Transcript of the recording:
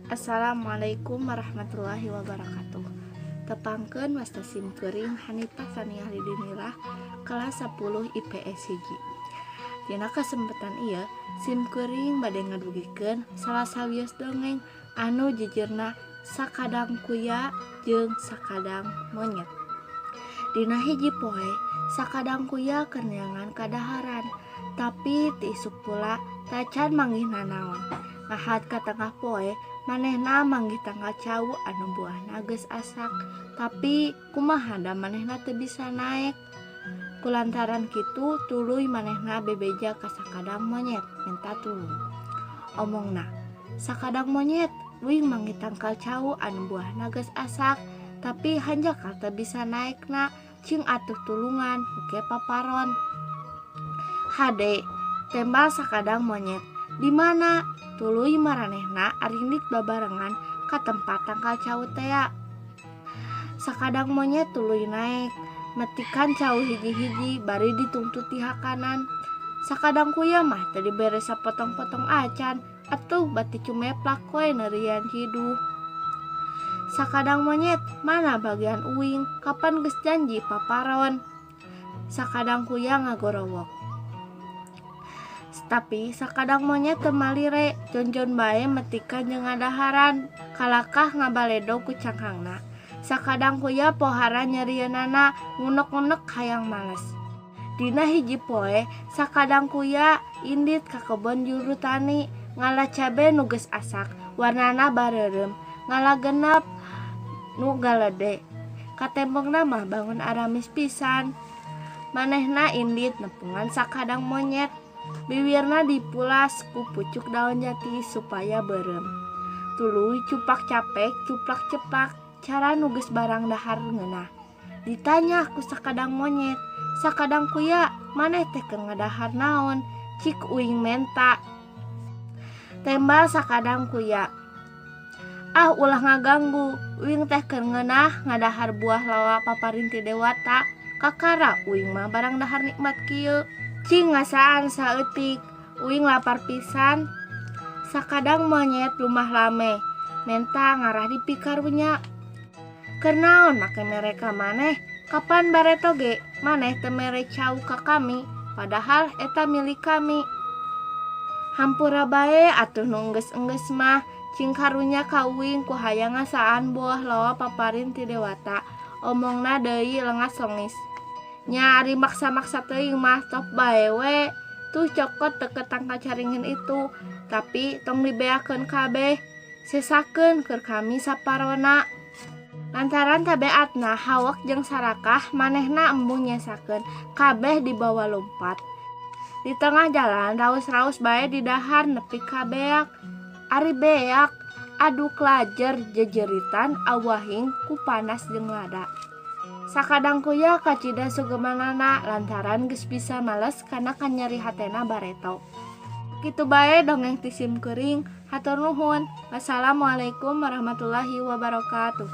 Assalamualaikum warahmatullahi wabarakatuh. Tepangkeun wasta simkuring Hanifah Saniah Lidinirah kelas 10 IPS hiji. Dina kesempatan ieu simkuring bade ngadugikeun salah sawios dongeng anu jijirna sakadang kuya jeung sakadang monyet. Dina hiji poe sakadang kuya keur neangan kadaharan, tapi ti isuk pula tacan manggih nanaon. Ngahat ka tengah poe manehna manggih tanggal cau anu buahna geus asak, tapi kumaha da manehna teu bisa naek. Kulantaran kitu tuluy manehna bebeja ka sakadang monyet minta tulung. Omongna, sakadang monyet uing manggih tangkal cau anu buahna geus asak, tapi hanjakal teu bisa naekna, cing atuh tulungan engke paparon. Hade, tembal sakadang monyet, di mana? Tuluy maranehna arindik babarengan ka tempat tangkal cau tea. Sakadang monyet tuluy naek, metikan cau hiji-hiji bari ditungtut ti hakanan. Sakadang kuya mah teu dibere sapotong-potong acan, atuh bati cumeplak we neurian hidup. Sakadang monyet, mana bagian uing, kapan geus janji paparon. Sakadang kuya ngagorowok. Tapi sakadang monyet teu malire, jonjon bae metikan jeung ngadaharan, kalakah ngabaledog ku cangkangna. Sakadang kuya pohara nyerieunana ngunek-ngunek hayang males. Dina hiji poe sakadang kuya indit ka kebon juru tani, ngala cabe nu geus asak, warnana bareureum, ngala genep nu galede. Katembongna mah bangun aramis pisan. Manehna indit nepungan sakadang monyet. Bibirna dipulas ku pucuk daun jati supaya beureum. Tuluy cupak capek cuplak ceplak, cara nu geus barang dahar ngeunah. Ditanya ku sakadang monyet, sakadang kuya maneh teh keur ngadahar naon? Cik uing menta. Tembal sakadang kuya, ah ulah ngaganggu, uing teh keur ngeunah ngadahar buah lawa paparin ti Dewata. Kakara uing mah barang dahar nikmat kieu. Cing ngasaan saeutik, uing lapar pisan. Sakadang monyet lumah lame, menta ngarah dipikarunya. Keur naon make mere ka maneh? Kapan bareto ge maneh teu mere cau ka kami, padahal eta milik kami. Hampura bae atuh nu enggeus-enggeus mah, cing karunya ka uing ku hayang ngasaan buah lawa paparin ti Dewata. Omongna deui lengas-lengis. Nya ari maksa-maksa teuing mah top bae we. Tuh cokot deket tangka caringin itu, tapi tong dibeakeun kabeh. Sesakeun keur kami saparona. Lantaran tabeatna hawak jeung sarakah, manehna embung nyesakeun kabeh dibawa lompat. Di tengah jalan raus-raus bae di dahar nepi ka beak. Ari beak adu klajer jejeritan awahing ku panas jeung lada. Sakadang kuya kacida sugemanana lantaran geus bisa males kana kanyeri hatena bareto. Kitu bae dongeng ti simkuring. Hatur nuhun. Wassalamualaikum warahmatullahi wabarakatuh.